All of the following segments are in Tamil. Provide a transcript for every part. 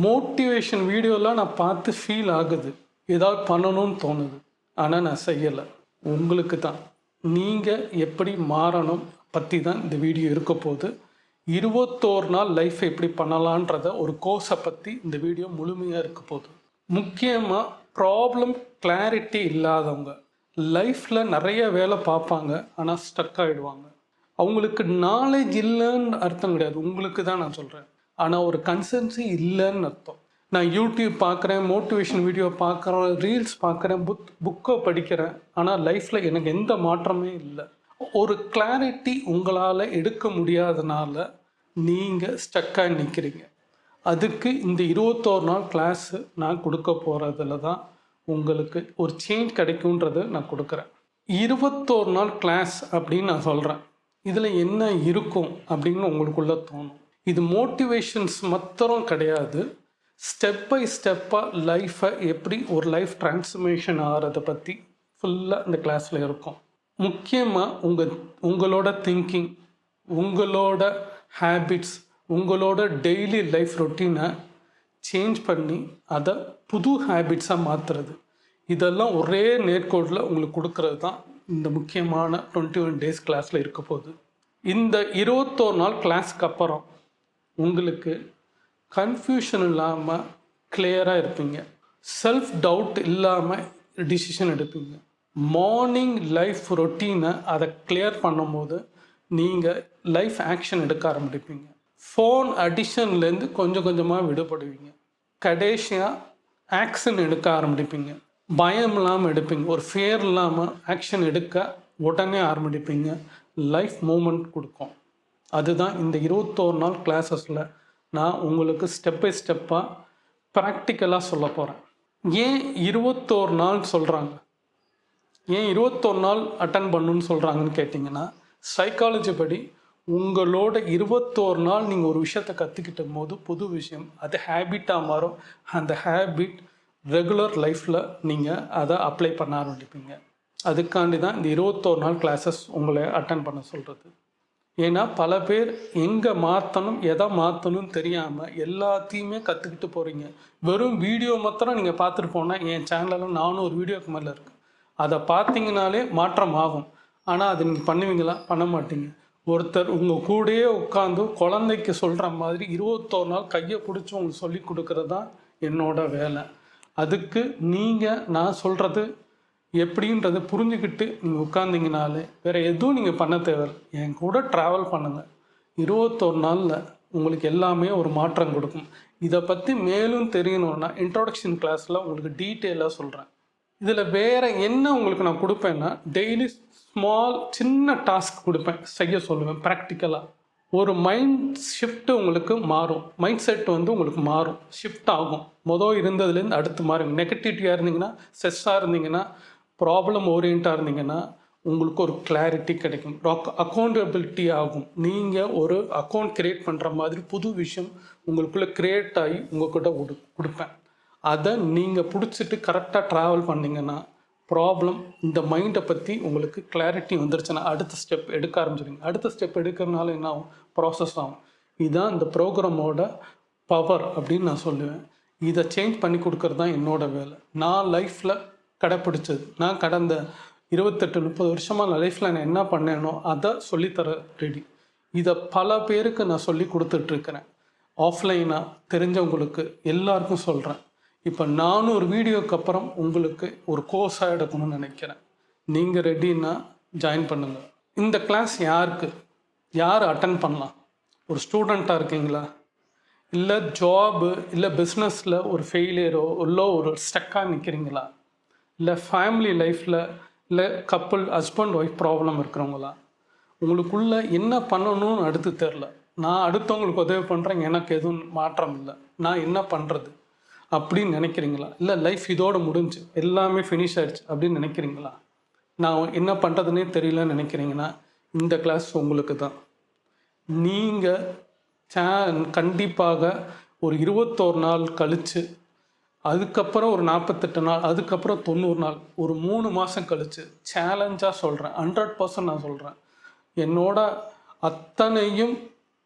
மோட்டிவேஷன் வீடியோலாம் நான் பார்த்து ஃபீல் ஆகுது. ஏதாவது பண்ணணும்னு தோணுது. ஆனால் நான் செய்யலை. உங்களுக்கு தான். நீங்கள் எப்படி மாறணும் பற்றி தான் இந்த வீடியோ இருக்க போகுது. 21 நாள் லைஃப் எப்படி பண்ணலான்றத ஒரு கோர்ஸை பற்றி இந்த வீடியோ முழுமையாக இருக்க போகுது. முக்கியமாக ப்ராப்ளம் கிளாரிட்டி இல்லாதவங்க லைஃப்பில் நிறைய வேலை பார்ப்பாங்க, ஆனால் ஸ்டக் ஆகிடுவாங்க. அவங்களுக்கு நாலேஜ் இல்லைன்னு அர்த்தம் கிடையாது, உங்களுக்கு தான் நான் சொல்கிறேன். ஆனால் ஒரு கன்சன்சி இல்லைன்னு அர்த்தம். நான் யூடியூப் பார்க்குறேன், மோட்டிவேஷன் வீடியோ பார்க்குறேன், ரீல்ஸ் பார்க்குறேன், புக்கை படிக்கிறேன், ஆனால் லைஃப்பில் எனக்கு எந்த மாற்றமே இல்லை. ஒரு கிளாரிட்டி உங்களால் எடுக்க முடியாதனால நீங்கள் ஸ்டக்காக நிற்கிறீங்க. அதுக்கு இந்த 21 நாள் கிளாஸு நான் கொடுக்க போகிறதுல தான் உங்களுக்கு ஒரு சேஞ்ச் கிடைக்குன்றது நான் கொடுக்குறேன். 21 நாள் கிளாஸ் அப்படின்னு நான் சொல்கிறேன். இதில் என்ன இருக்கும் அப்படின்னு உங்களுக்குள்ளே தோணும். இது மோட்டிவேஷன்ஸ் மாத்திரம் கிடையாது. ஸ்டெப் பை ஸ்டெப்பாக லைஃப்பை எப்படி ஒரு லைஃப் டிரான்ஸ்ஃபர்மேஷன் ஆகிறத பற்றி ஃபுல்லாக இந்த கிளாஸில் இருக்கும். முக்கியமாக உங்களோட திங்கிங், உங்களோட ஹேபிட்ஸ், உங்களோட டெய்லி லைஃப் ரொட்டீனை சேஞ்ச் பண்ணி அதை புது ஹேபிட்ஸாக மாற்றுறது. இதெல்லாம் ஒரே நேர்கோட்டில் உங்களுக்கு கொடுக்கறது தான் இந்த முக்கியமான 21 டேஸ் கிளாஸில் இருக்க போகுது. இந்த 21 நாள் கிளாஸ்க்கு அப்புறம் உங்களுக்கு கன்ஃபியூஷன் இல்லாமல் கிளியராக இருப்பீங்க. செல்ஃப் டவுட் இல்லாமல் டிசிஷன் எடுப்பீங்க. மார்னிங் லைஃப் ரொட்டீனை அதை கிளியர் பண்ணும்போது நீங்கள் லைஃப் ஆக்ஷன் எடுக்க ஆரம்பிப்பீங்க. ஃபோன் அடிஷன்லேருந்து கொஞ்சம் கொஞ்சமாக விடுபடுவீங்க. கடைசியாக ஆக்ஷன் எடுக்க ஆரம்பிப்பீங்க. பயம் இல்லாமல் எடுப்பீங்க. ஒரு ஃபியர் இல்லாமல் ஆக்ஷன் எடுக்க உடனே ஆரம்பிப்பீங்க. லைஃப் மூமெண்ட் கொடுக்கும். அதுதான் இந்த 21 நாள் கிளாஸஸில் நான் உங்களுக்கு ஸ்டெப் பை ஸ்டெப்பாக ப்ராக்டிக்கலாக சொல்ல போகிறேன். ஏன் 21 நாள் சொல்கிறாங்க, ஏன் 21 நாள் அட்டன் பண்ணணுன்னு சொல்கிறாங்கன்னு கேட்டிங்கன்னா, சைக்காலஜி படி உங்களோட 21 நாள் நீங்கள் ஒரு விஷயத்தை கற்றுக்கிட்ட போது புது விஷயம் அது ஹேபிட்டாக மாறும். அந்த ஹேபிட் ரெகுலர் லைஃப்பில் நீங்கள் அதை அப்ளை பண்ண ஆரம்பிப்பீங்க. அதுக்காண்டி தான் இந்த 21 நாள் கிளாஸஸ் உங்களை அட்டன் பண்ண சொல்கிறது. ஏன்னா பல பேர் எங்கே மாற்றணும், எதை மாற்றணும்னு தெரியாமல் எல்லாத்தையுமே கற்றுக்கிட்டு போகிறீங்க. வெறும் வீடியோ மாத்திரம் நீங்கள் பார்த்துட்டு போனால் என் சேனலில் 400 வீடியோக்கு மேலே இருக்குது. அதை பார்த்தீங்கனாலே மாற்றம் ஆகும். ஆனால் அது நீங்கள் பண்ணுவீங்களா? பண்ண மாட்டீங்க. ஒருத்தர் உங்கள் கூடயே உட்காந்து குழந்தைக்கு சொல்கிற மாதிரி 21 நாள் கையை பிடிச்சி உங்களுக்கு சொல்லி கொடுக்கறது தான் என்னோட வேலை. அதுக்கு நீங்கள் நான் சொல்கிறது எப்படின்றது புரிஞ்சுக்கிட்டு நீங்கள் உட்காந்திங்கனாலே வேறு எதுவும் நீங்கள் பண்ண தேவையில்லை. என் கூட ட்ராவல் பண்ணுங்கள். 21 நாளில் உங்களுக்கு எல்லாமே ஒரு மாற்றம் கொடுக்கும். இதை பற்றி மேலும் தெரியணுன்னா இன்ட்ரோடக்ஷன் கிளாஸில் உங்களுக்கு டீட்டெயிலாக சொல்கிறேன். இதில் வேறு என்ன உங்களுக்கு நான் கொடுப்பேன்னா, டெய்லி சின்ன டாஸ்க் கொடுப்பேன், செய்ய சொல்லுவேன் ப்ராக்டிக்கலாக. ஒரு மைண்ட் ஷிஃப்ட்டு உங்களுக்கு மாறும். மைண்ட் செட் உங்களுக்கு மாறும், ஷிஃப்ட் ஆகும். இருந்ததுலேருந்து அடுத்து மாறுங்க. நெகட்டிவிட்டியாக இருந்தீங்கன்னா, ஸ்ட்ரெஸ்ஸாக இருந்தீங்கன்னா, ப்ராப்ளம் ஓரியன்ட்டாக இருந்தீங்கன்னா உங்களுக்கு ஒரு கிளாரிட்டி கிடைக்கும். அக்கௌண்டபிலிட்டி ஆகும். நீங்கள் ஒரு அக்கௌண்ட் க்ரியேட் பண்ணுற மாதிரி புது விஷயம் உங்களுக்குள்ளே க்ரியேட் ஆகி உங்கள்கிட்ட கொடுப்பேன். அதை நீங்கள் பிடிச்சிட்டு கரெக்டாக ட்ராவல் பண்ணிங்கன்னா ப்ராப்ளம் இந்த மைண்டை பற்றி உங்களுக்கு கிளாரிட்டி வந்துருச்சுன்னா அடுத்த ஸ்டெப் எடுக்க ஆரம்பிச்சிடுங்க. அடுத்த ஸ்டெப் எடுக்கிறதுனால என்ன ஆகும்? ப்ராசஸ் ஆகும். இதுதான் இந்த ப்ரோக்ராமோட பவர் அப்படின்னு நான் சொல்லுவேன். இதை சேஞ்ச் பண்ணி கொடுக்கறது தான் என்னோடய வேலை. நான் லைஃப்பில் கடைப்பிடிச்சது, நான் கடந்த 28-30 வருஷமாக நான் லைஃப்பில் நான் என்ன பண்ணேனோ அதை சொல்லித்தர ரெடி. இதை பல பேருக்கு நான் சொல்லி கொடுத்துட்ருக்கிறேன். ஆஃப்லைனாக தெரிஞ்சவங்களுக்கு எல்லாருக்கும் சொல்கிறேன். இப்போ 400 வீடியோக்கு அப்புறம் உங்களுக்கு ஒரு கோர்ஸாக எடுக்கணும்னு நினைக்கிறேன். நீங்கள் ரெடின்னா ஜாயின் பண்ணுங்கள். இந்த கிளாஸ் யார் அட்டன் பண்ணலாம்? ஒரு ஸ்டூடெண்ட்டாக இருக்கீங்களா? இல்லை ஜாபு, இல்லை பிஸ்னஸில் ஒரு ஃபெயிலியரோ இல்லை ஒரு ஸ்டக்காக நிற்கிறீங்களா? இல்லை ஃபேமிலி லைஃப்பில், இல்லை கப்புள் ஹஸ்பண்ட் ஒய்ஃப் ப்ராப்ளம் இருக்கிறவங்களா? உங்களுக்குள்ளே என்ன பண்ணணும்னு அடுத்து தெரில. நான் அடுத்தவங்களுக்கு உதவி பண்ணுறேன், எனக்கு எதுவும் மாற்றம் இல்லை, நான் என்ன பண்ணுறது அப்படின்னு நினைக்கிறீங்களா? இல்லை லைஃப் இதோடு முடிஞ்சு எல்லாமே ஃபினிஷ் ஆகிடுச்சு அப்படின்னு நினைக்கிறீங்களா? நான் என்ன பண்ணுறதுனே தெரியலன்னு நினைக்கிறீங்கன்னா இந்த கிளாஸ் உங்களுக்கு தான். நீங்கள் கண்டிப்பாக ஒரு 21 நாள் கழித்து, அதுக்கப்புறம் ஒரு 48 நாள், அதுக்கப்புறம் 90 நாள், ஒரு 3 மாதம் கழித்து சேலஞ்சாக சொல்கிறேன், 100% நான் சொல்கிறேன். என்னோட அத்தனையும்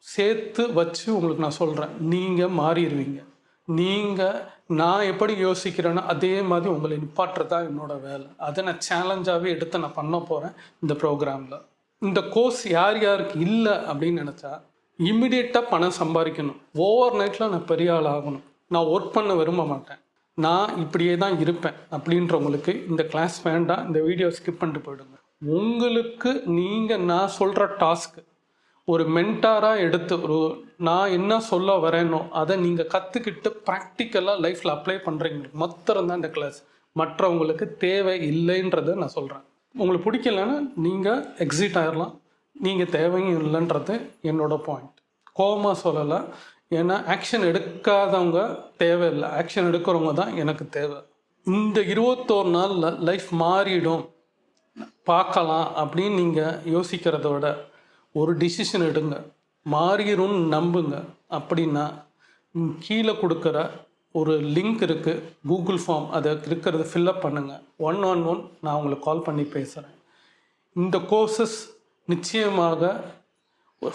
சேர்த்து வச்சு உங்களுக்கு நான் சொல்கிறேன், நீங்கள் மாறிடுவீங்க. நீங்கள் நான் எப்படி யோசிக்கிறேன்னா அதே மாதிரி உங்களை நிப்பாட்டுறது தான் என்னோடய வேலை. அதை நான் சேலஞ்சாகவே எடுத்து நான் பண்ண போகிறேன் இந்த ப்ரோக்ராமில். இந்த கோர்ஸ் யார் யாருக்கு இல்லை அப்படின்னு நினச்சா, இம்மிடியேட்டாக பணம் சம்பாதிக்கணும், ஓவர் நைட்டில் நான் பெரிய ஆள் ஆகணும், நான் ஒர்க் பண்ண விரும்ப மாட்டேன், நான் இப்படியே தான் இருப்பேன் அப்படின்றவங்களுக்கு இந்த கிளாஸ் வேண்டாம், இந்த வீடியோ ஸ்கிப் பண்ணிட்டு போயிடுங்க. உங்களுக்கு நீங்கள் நான் சொல்கிற டாஸ்க்கு ஒரு மென்டாராக எடுத்து நான் என்ன சொல்ல வரேனோ அதை நீங்கள் கற்றுக்கிட்டு ப்ராக்டிக்கலாக லைஃப்பில் அப்ளை பண்ணுறீங்களுக்கு மாத்திரம் தான் இந்த கிளாஸ். மற்றவங்களுக்கு தேவை இல்லைன்றதை நான் சொல்கிறேன். உங்களுக்கு பிடிக்கலன்னா நீங்கள் எக்ஸிட் ஆகிடலாம், நீங்கள் தேவையும் இல்லைன்றது என்னோடய பாயிண்ட். கோபமாக சொல்லலை, ஏன்னா ஆக்ஷன் எடுக்காதவங்க தேவையில்லை, ஆக்ஷன் எடுக்கிறவங்க தான் எனக்கு தேவை. இந்த 21 நாளில் லைஃப் மாறிடும் பார்க்கலாம் அப்படின்னு நீங்கள் யோசிக்கிறத விட ஒரு டிசிஷன் எடுங்க, மாறிடும்னு நம்புங்க. அப்படின்னா கீழே கொடுக்குற ஒரு லிங்க் இருக்குது, கூகுள் ஃபார்ம், அதை இருக்கிறத ஃபில்லப் பண்ணுங்கள். 111 நான் உங்களுக்கு கால் பண்ணி பேசுகிறேன். இந்த கோர்சஸ் நிச்சயமாக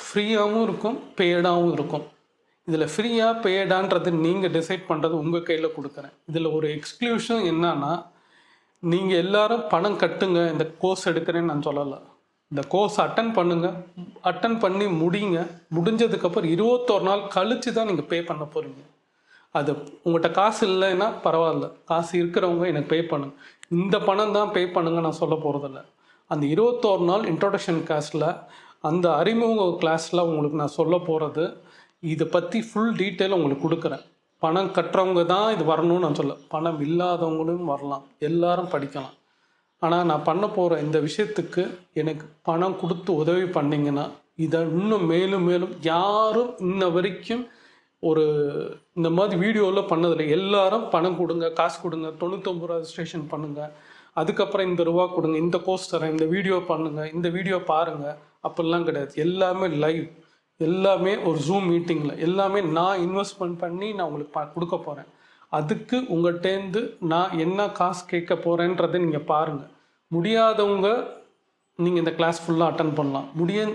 ஃப்ரீயாகவும் இருக்கும், பெய்டாகவும் இருக்கும். இதில் ஃப்ரீயாக பெய்டான்றது நீங்கள் டிசைட் பண்ணுறது உங்கள் கையில் கொடுக்குறேன். இதில் ஒரு எக்ஸ்க்ளூஷன் என்னன்னா, நீங்கள் எல்லாரும் பணம் கட்டுங்க இந்த கோர்ஸ் எடுக்கிறேன்னு நான் சொல்லலை. இந்த கோர்ஸ் அட்டன் பண்ணுங்கள், அட்டன் பண்ணி முடிஞ்சதுக்கப்புறம் 21 நாள் கழித்து தான் நீங்கள் பே பண்ண போகிறீங்க. அது உங்கள்கிட்ட காசு இல்லைன்னா பரவாயில்ல, காசு இருக்கிறவங்க எனக்கு பே பண்ணுங்க, இந்த பணம் தான் பே பண்ணுங்க நான் சொல்ல போகிறதில்ல. அந்த 21 நாள் இன்ட்ரோடக்ஷன் கிளாஸில், அந்த அறிமுக கிளாஸில் உங்களுக்கு நான் சொல்ல போகிறது இதை பற்றி ஃபுல் டீட்டெயில் உங்களுக்கு கொடுக்குறேன். பணம் கட்டுறவங்க தான் இது வரணும்னு நான் சொல்ல, பணம் இல்லாதவங்களும் வரலாம், எல்லாரும் படிக்கலாம். ஆனால் நான் பண்ண போகிற இந்த விஷயத்துக்கு எனக்கு பணம் கொடுத்து உதவி பண்ணிங்கன்னா இதை இன்னும் மேலும் மேலும் யாரும் இன்ன வரைக்கும் ஒரு இந்த மாதிரி வீடியோவில் பண்ணதில்லை. எல்லாரும் பணம் கொடுங்க, காசு கொடுங்க, 99 ரூபா ரெஜிஸ்ட்ரேஷன் பண்ணுங்கள், அதுக்கப்புறம் இந்த ரூபா கொடுங்க, இந்த கோர்ஸ் தரேன், இந்த வீடியோ பண்ணுங்கள், இந்த வீடியோ பாருங்கள், அப்படிலாம் கிடையாது. எல்லாமே லைவ், எல்லாமே ஒரு ஜூம் மீட்டிங்கில், எல்லாமே நான் இன்வெஸ்ட்மெண்ட் பண்ணி நான் உங்களுக்கு கொடுக்க போகிறேன். அதுக்கு உங்கள்கிட்டேருந்து நான் என்ன காசு கேட்க போகிறேன்றதை நீங்கள் பாருங்கள். முடியாதவங்க நீங்கள் இந்த கிளாஸ் ஃபுல்லாக அட்டன் பண்ணலாம்,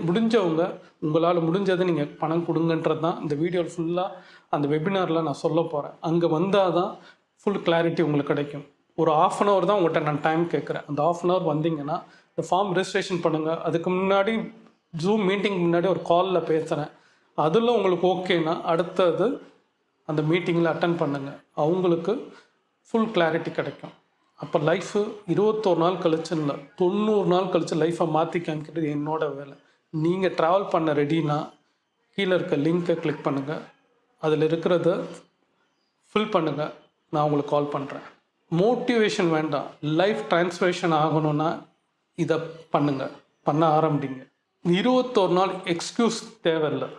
முடிஞ்சவங்க உங்களால் முடிஞ்சதை நீங்கள் பணம் கொடுங்கன்றது தான் இந்த வீடியோவில் ஃபுல்லாக அந்த வெபினாரில் நான் சொல்ல போகிறேன். அங்கே வந்தால் தான் ஃபுல் கிளாரிட்டி உங்களுக்கு கிடைக்கும். ஒரு 1/2 hour தான் உங்கள்கிட்ட நான் டைம் கேட்குறேன். அந்த 1/2 hour வந்தீங்கன்னா இந்த ஃபார்ம் ரெஜிஸ்ட்ரேஷன் பண்ணுங்கள். அதுக்கு முன்னாடி ஜூம் மீட்டிங் முன்னாடி ஒரு காலில் பேசுகிறேன். அதில் உங்களுக்கு ஓகேனா அடுத்தது அந்த மீட்டிங்கில் அட்டன் பண்ணுங்கள், அவங்களுக்கு ஃபுல் கிளாரிட்டி கிடைக்கும். அப்போ லைஃபு 21 நாள் கழிச்சு இல்லை, 90 நாள் கழிச்சு லைஃப்பை மாற்றி காமிக்கிறது என்னோடய வேலை. நீங்கள் ட்ராவல் பண்ண ரெடினா கீழே இருக்க லிங்க்கை கிளிக் பண்ணுங்கள், அதில் இருக்கிறத ஃபில் பண்ணுங்கள், நான் உங்களுக்கு கால் பண்ணுறேன். மோட்டிவேஷன் வேண்டாம், லைஃப் ட்ரான்ஸ்ஃபர்மேஷன் ஆகணும்னா இதை பண்ணுங்கள், பண்ண ஆரம்பிங்க. 21 நாள் எக்ஸ்கியூஸ் தேவையில்லை,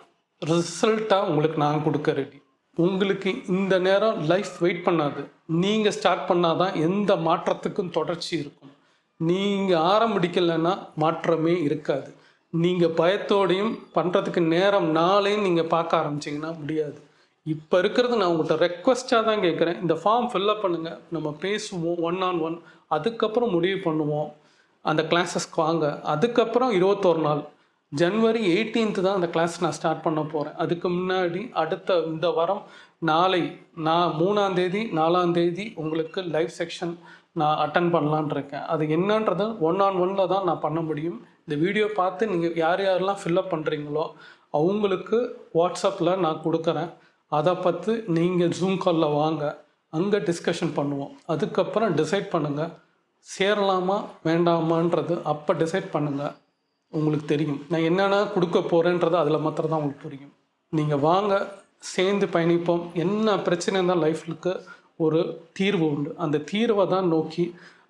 ரிசல்ட்டாக உங்களுக்கு நான் கொடுக்க ரெடி. உங்களுக்கு இந்த நேரம் லைஃப் வெயிட் பண்ணாது, நீங்கள் ஸ்டார்ட் பண்ணால் தான் எந்த மாற்றத்துக்கும் தொடர்ச்சி இருக்கும். நீங்கள் ஆரம்பிக்கலைன்னா மாற்றமே இருக்காது. நீங்கள் பயத்தோடையும் பண்ணுறதுக்கு நேரம் நாளையும் நீங்கள் பார்க்க ஆரம்பிச்சிங்கன்னா முடியாது. இப்போ இருக்கிறது நான் உங்கள்கிட்ட ரெக்வஸ்ட்டாக தான் கேட்குறேன். இந்த ஃபார்ம் ஃபில்லப் பண்ணுங்கள், நம்ம பேசுவோம் 1on1, அதுக்கப்புறம் முடிவு பண்ணுவோம். அந்த கிளாஸஸ்க்கு வாங்க. அதுக்கப்புறம் 21 நாள் ஜனவரி 18 தான் அந்த கிளாஸ் நான் ஸ்டார்ட் பண்ண போகிறேன். அதுக்கு முன்னாடி அடுத்த இந்த வாரம் நான் 3ஆம் தேதி 4ஆம் தேதி உங்களுக்கு லைவ் செக்ஷன் நான் அட்டன் பண்ணலான் இருக்கேன். அது என்னன்றது 1on1 தான் நான் பண்ண முடியும். இந்த வீடியோ பார்த்து நீங்கள் யார் யாரெல்லாம் ஃபில்லப் பண்ணுறீங்களோ அவங்களுக்கு வாட்ஸ்அப்பில் நான் கொடுக்குறேன். அதை பார்த்து நீங்கள் ஜூம் காலில் வாங்க, அங்கே டிஸ்கஷன் பண்ணுவோம். அதுக்கப்புறம் டிசைட் பண்ணுங்கள், சேரலாமா வேண்டாமான்றது அப்போ டிசைட் பண்ணுங்கள். உங்களுக்கு தெரியும் நான் என்னென்ன கொடுக்க போகிறேன்றது அதில் மாத்திரம் தான் உங்களுக்கு புரியும். நீங்கள் வாங்க, சேர்ந்து பயணிப்போம். என்ன பிரச்சனை இருந்தால் லைஃப்லுக்கு ஒரு தீர்வு உண்டு, அந்த தீர்வை தான் நோக்கி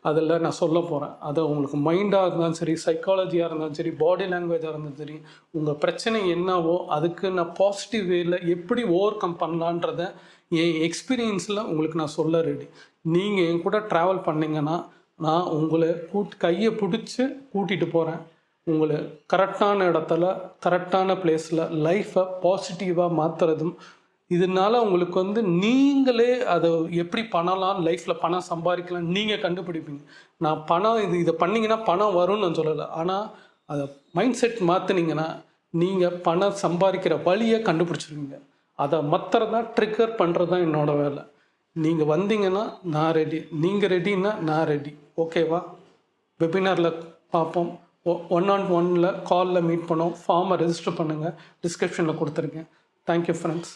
அதில் நான் சொல்ல போகிறேன். அதை உங்களுக்கு மைண்டாக இருந்தாலும் சரி, சைக்காலஜியாக இருந்தாலும் சரி, பாடி லாங்குவேஜாக இருந்தாலும் சரி, உங்கள் பிரச்சனை என்னவோ அதுக்கு நான் பாசிட்டிவ் வேயில் எப்படி ஓவர் கம் பண்ணலான்றதை என் எக்ஸ்பீரியன்ஸில் உங்களுக்கு நான் சொல்ல ரெடி. நீங்கள் என் கூட ட்ராவல் பண்ணிங்கன்னா நான் உங்களை கையை பிடிச்சி கூட்டிகிட்டு போகிறேன். உங்களை கரெக்டான இடத்துல கரெக்டான பிளேஸில் லைஃப்பை பாசிட்டிவாக மாற்றுறதும், இதனால் உங்களுக்கு நீங்களே அதை எப்படி பண்ணலாம், லைஃப்பில் பணம் சம்பாதிக்கலாம் நீங்கள் கண்டுபிடிப்பீங்க. நான் பணம் இதை பண்ணிங்கன்னா பணம் வரும்னு நான் சொல்லலை, ஆனால் அதை மைண்ட் செட் மாற்றினீங்கன்னா நீங்கள் பணம் சம்பாதிக்கிற வழியை கண்டுபிடிச்சிருவீங்க. அதை தான் ட்ரிக்கர் பண்ணுறது தான் என்னோடய வேலை. நீங்கள் வந்தீங்கன்னா நான் ரெடி, நீங்கள் ரெடின்னா நான் ரெடி. ஓகேவா? வெபினாரில் பார்ப்போம். 1-on-1 காலில் மீட் பண்ணோம். ஃபார்மை ரெஜிஸ்டர் பண்ணுங்கள், டிஸ்கிரிப்ஷனில் கொடுத்துருக்கேன். Thank you friends.